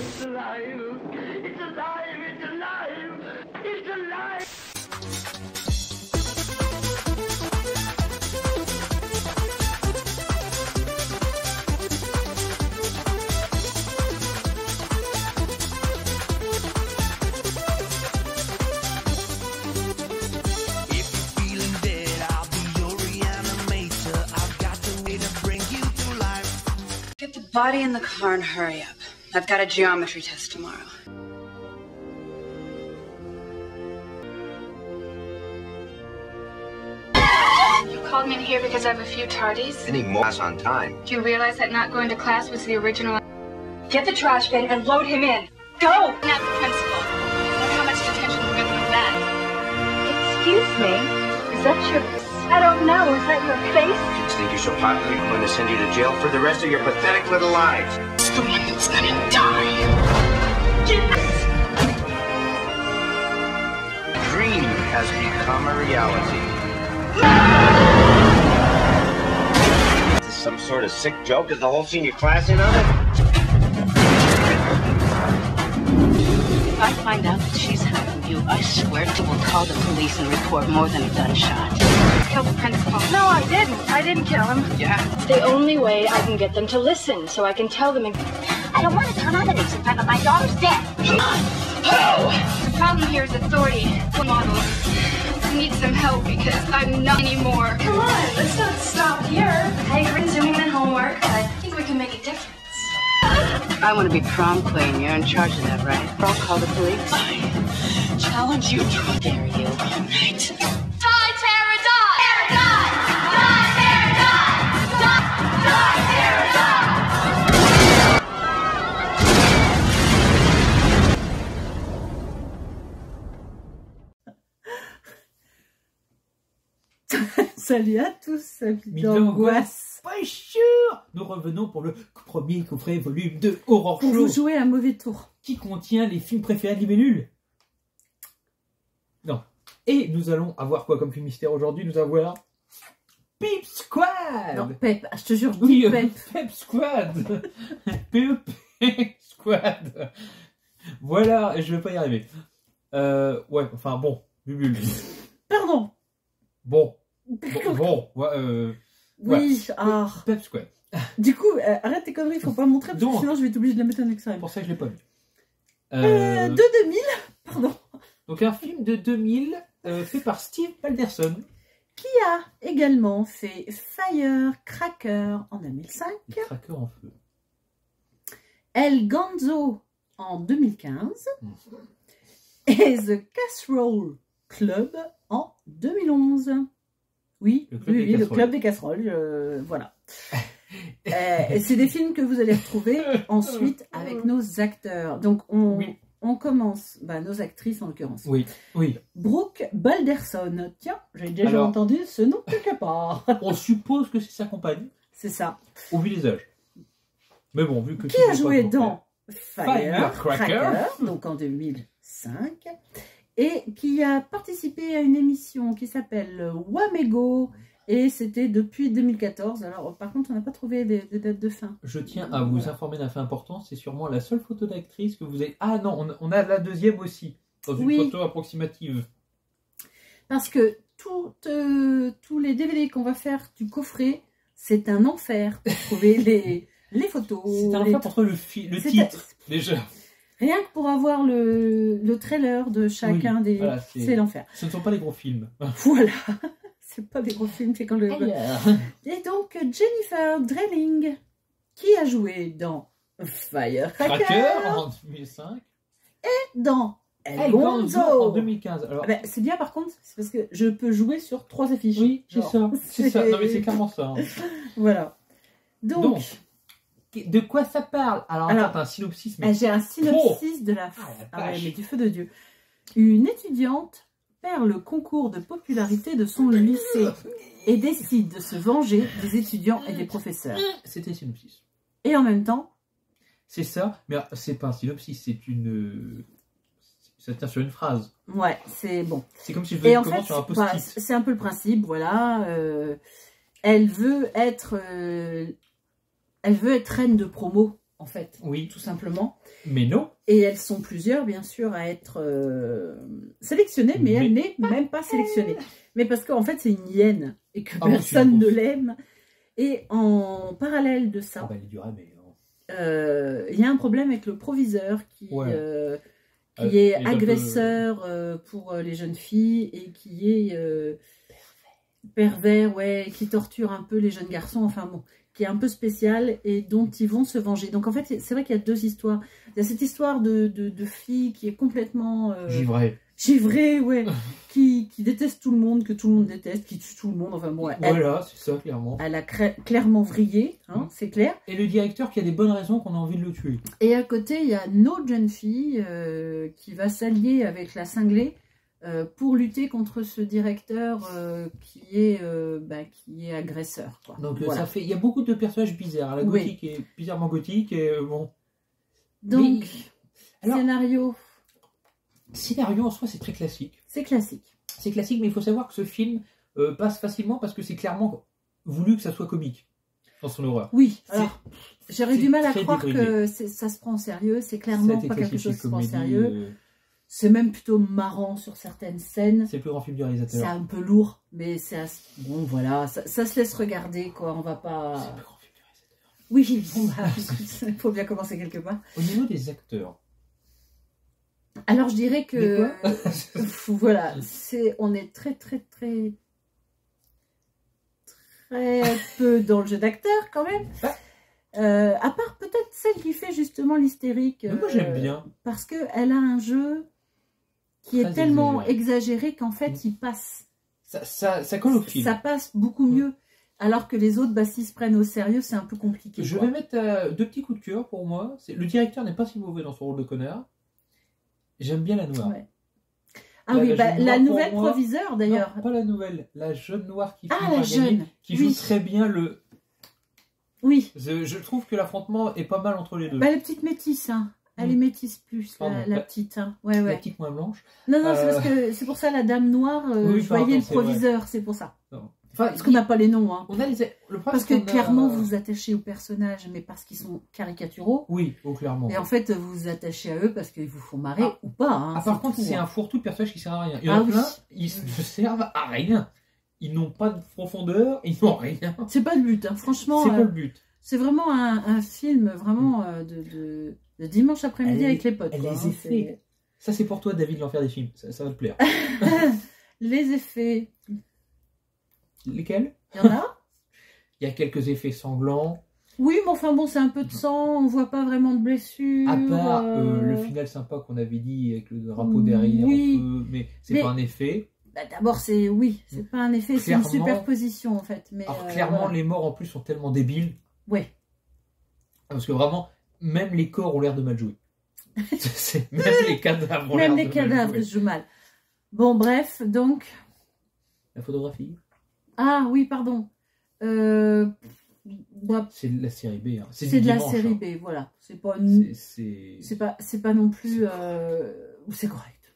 It's alive! It's alive! It's alive! It's alive! Get the body in the car and hurry up. I've got a geometry test tomorrow. You called me in here because I have a few tardies? Any more on time. Do you realize that not going to class was the original? Get the trash bin and load him in. Go! Not the principal. Look how much detention we're giving him then. Excuse me? Is that your... I don't know. Is that your face? Kids think you're so popular, you're going to send you to jail for the rest of your pathetic little lives. It's the one that's gonna die. The dream has become a reality. Is this some sort of sick joke? Is the whole senior class in on it? If I find out that she's having you, I swear to will call the police and report more than a gunshot. Kill the principal. No, I didn't. I didn't kill him. Yeah. It's the only way I can get them to listen, so I can tell them... I don't want to turn on the news in front of my daughter's death. The problem here is authority. Model. I need some help because I'm not anymore. Come on, let's not stop here. Hey, we're resuming the homework. I think we can make a difference. I want to be prom queen. You're in charge of that, right? I'll call the police. I challenge you to dare you. All right. Die, Tara, die! Tara, die! Die, Tara, die! Die, Tara, die! Salut à tous, salut d'angoisse. Bonjour. Nous revenons pour le premier coffret volume de Horror Show. Pour vous jouer un mauvais tour. Qui contient les films préférés de Libellule. Non. Et nous allons avoir quoi comme film mystère aujourd'hui? Nous allons voir Pep Squad. Non, Pep, je te jure, je dis oui, Pep. Pep Squad. Pep Squad. Voilà, je vais pas y arriver. Ouais, enfin bon, Bubule. Pardon. Bon. Ouais, oui, ah. Pep Squad. Du coup, arrête tes conneries, faut pas montrer parce que sinon je vais t'obliger de la mettre en extrait. C'est pour ça que je l'ai pas vu. De 2000, pardon. Donc un film de 2000 fait par Steve Balderson. Qui a également fait Firecracker en 2005. Cracker en feu. El Gonzo en 2015. Et The Casserole Club en 2011. Oui, le Club des Casseroles, voilà. C'est des films que vous allez retrouver ensuite avec nos acteurs. Donc, on commence, nos actrices en l'occurrence. Oui. Brooke Balderson. Tiens, j'ai déjà entendu ce nom quelque part. On suppose que c'est sa compagne. C'est ça. Au vu des âges. Mais bon, vu que... Qui a joué dans Firecracker, donc en 2005. Et qui a participé à une émission qui s'appelle Wamego. Et c'était depuis 2014. Alors, par contre, on n'a pas trouvé des dates de fin. Je tiens à vous informer d'un fait important. C'est sûrement la seule photo d'actrice que vous avez... Ah non, on a la deuxième aussi. Dans une photo approximative. Parce que tous les DVD qu'on va faire du coffret, c'est un enfer pour trouver les photos. C'est un enfer pour trouver le titre, déjà. Rien que pour avoir le trailer de chacun des... Voilà, c'est l'enfer. Ce ne sont pas les gros films. Voilà. C'est pas des gros films, c'est quand le... Et donc, Jennifer Drenning, qui a joué dans Firecracker en 2005. Et dans El Gonzo en 2015. Alors... c'est bien par contre, c'est parce que je peux jouer sur 3 affiches. Oui, c'est ça. C'est ça. Non mais c'est clairement ça. Hein. Voilà. Donc, de quoi ça parle? Alors un synopsis. J'ai un synopsis de la... mais du feu de Dieu. Une étudiante perd le concours de popularité de son lycée et décide de se venger des étudiants et des professeurs. C'était synopsis. Et en même temps... C'est ça, mais c'est pas un synopsis, c'est une... Ça tient sur une phrase. Ouais, c'est bon. C'est comme si je faisais comment sur un post-it. C'est un peu le principe, voilà. Elle veut être reine de promo en fait. Oui. Tout simplement. Mais non. Et elles sont plusieurs, bien sûr, à être sélectionnées, mais elle n'est même pas sélectionnée. Mais parce qu'en fait, c'est une hyène et que personne ne l'aime. Et en parallèle de ça, elle est dure, mais... il y a un problème avec le proviseur qui est agresseur pour les jeunes filles et qui est pervers, qui torture un peu les jeunes garçons, enfin bon, qui est un peu spécial et dont ils vont se venger. Donc en fait, c'est vrai qu'il y a deux histoires. Il y a cette histoire de fille qui est complètement... givrée, qui déteste tout le monde, que tout le monde déteste, qui tue tout le monde, enfin bon. Voilà, c'est ça, clairement. Elle a clairement vrillé, hein, c'est clair. Et le directeur qui a des bonnes raisons qu'on a envie de le tuer. Et à côté, il y a une autre jeune fille qui va s'allier avec la cinglée pour lutter contre ce directeur qui est agresseur. Quoi. Donc voilà. ça fait, il y a beaucoup de personnages bizarres. La gothique est bizarrement gothique et bon. Donc, scénario en soi, c'est très classique. C'est classique. C'est classique, mais il faut savoir que ce film passe facilement parce que c'est clairement voulu que ça soit comique dans son horreur. Oui, alors j'aurais du mal à croire que ça se prend au sérieux. C'est clairement pas quelque chose qui se prend au sérieux. C'est même plutôt marrant sur certaines scènes. C'est le plus grand film du réalisateur. C'est un peu lourd, mais c'est bon, voilà, ça se laisse regarder, quoi. On va pas. C'est le plus grand film du réalisateur. Oui, bon, il faut bien commencer quelque part. Au niveau des acteurs. Alors je dirais que voilà, on est très peu dans le jeu d'acteur quand même. À part peut-être celle qui fait justement l'hystérique. Moi j'aime bien. Parce qu'elle a un jeu qui est tellement exagéré qu'en fait il passe. Ça colle au film. Ça passe beaucoup mieux. Alors que les autres, s'ils se prennent au sérieux, c'est un peu compliqué. Je vais mettre deux petits coups de cœur pour moi. Le directeur n'est pas si mauvais dans son rôle de connard. J'aime bien la noire. Ah oui, la nouvelle proviseur d'ailleurs. Pas la nouvelle, la jeune noire qui joue très bien le... Oui. Je trouve que l'affrontement est pas mal entre les deux. La petite métisse, hein. Elle est métisse plus, la petite. Hein. La petite moins blanche. Non, c'est parce que c'est pour ça la dame noire, je voyais le proviseur, c'est pour ça. Non. Parce qu'on n'a pas les noms. Hein. On a parce que clairement, vous vous attachez aux personnages, mais parce qu'ils sont caricaturaux. Oui, clairement. Et en fait, vous vous attachez à eux parce qu'ils vous font marrer ou pas. Hein, par contre, c'est un fourre-tout de personnages qui servent à rien. Il y en a plein, ils ne servent à rien. Ils n'ont pas de profondeur, ils n'ont rien. C'est pas le but, hein. Franchement. C'est pas le but. C'est vraiment un film vraiment de dimanche après-midi avec les potes. Les effets. Ça, c'est pour toi, David, l'enfer des films. Ça va te plaire. Les effets. Lesquels? Il y en a. Il y a quelques effets sanglants. Oui, mais enfin bon, c'est un peu de sang, on voit pas vraiment de blessures. À part le final sympa qu'on avait dit avec le drapeau derrière, mais c'est pas un effet. D'abord, c'est pas un effet, c'est une superposition en fait. Mais alors clairement, les morts en plus sont tellement débiles. Ouais. Parce que vraiment, même les corps ont l'air de mal jouer. Même les cadavres ont l'air de mal jouer. Même les cadavres jouent mal. Bon, bref, donc. La photographie. Ah oui, pardon. C'est de la série B. Hein. C'est de la série B, voilà. C'est pas une... C'est pas non plus... C'est correct.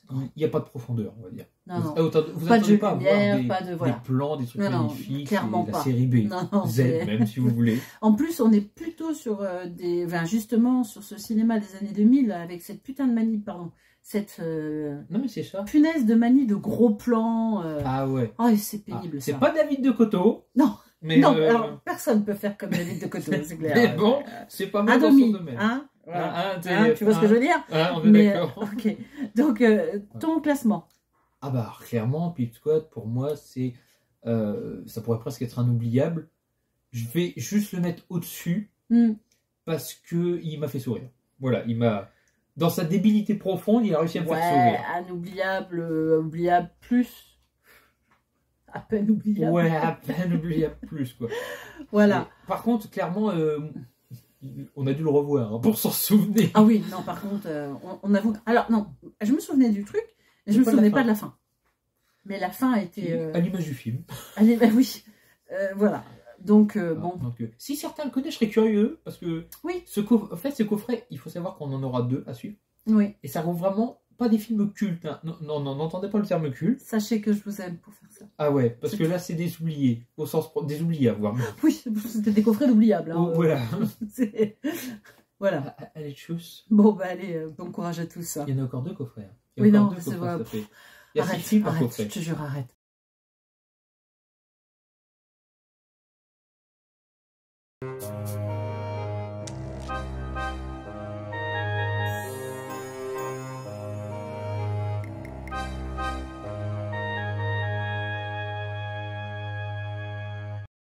Il n'y a pas de profondeur, on va dire. Non. Vous pas de jeu pas lumière, avoir pas de... des plans, des trucs magnifiques. Clairement c'est pas. La série B. Z, même si vous voulez. En plus, on est plutôt sur justement, sur ce cinéma des années 2000, avec cette putain de manie, cette non mais c'est ça. Punaise de manie de gros plans. Ah ouais. Oh, c'est pénible. C'est pas David de Coteau. Non. Mais alors personne peut faire comme David de Coteau, c'est clair. Mais bon, c'est pas mal dans son domaine. Hein, voilà. Tu vois ce que je veux dire? On est d'accord. Ok. Donc, ton classement. Ah bah, clairement, Pete Squad, pour moi, c'est... ça pourrait presque être un oubliable. Je vais juste le mettre au-dessus parce qu'il m'a fait sourire. Voilà, il m'a... Dans sa débilité profonde, il a réussi à me faire sourire. Un oubliable plus. À peine oubliable. Ouais, à peine oubliable plus, quoi. Voilà. Mais, par contre, clairement, on a dû le revoir pour s'en souvenir. Ah oui, non, par contre, on avoue... Alors, non, je me souvenais du truc, mais je me souvenais pas de la fin. Mais la fin a été... À l'image du film. Oui, voilà. Donc, bon. Donc, si certains le connaissent, je serais curieux, parce que oui. En fait, ce coffret, il faut savoir qu'on en aura 2 à suivre. Oui. Et ça regroupe vraiment pas des films cultes. Hein. Non, n'entendez pas le terme culte. Sachez que je vous aime pour faire ça. Ah ouais, parce que là, c'est des oubliés. Au sens des oubliés à voir. Oui, c'était des coffrets d'oubliables. Hein. Oh, voilà. Voilà. Allez, tchuss. Bon, bah allez, bon courage à tous. Il y en a encore 2 coffrets. Oui, non, c'est vrai. Il y a 6 films par coffret. Je te jure, arrête.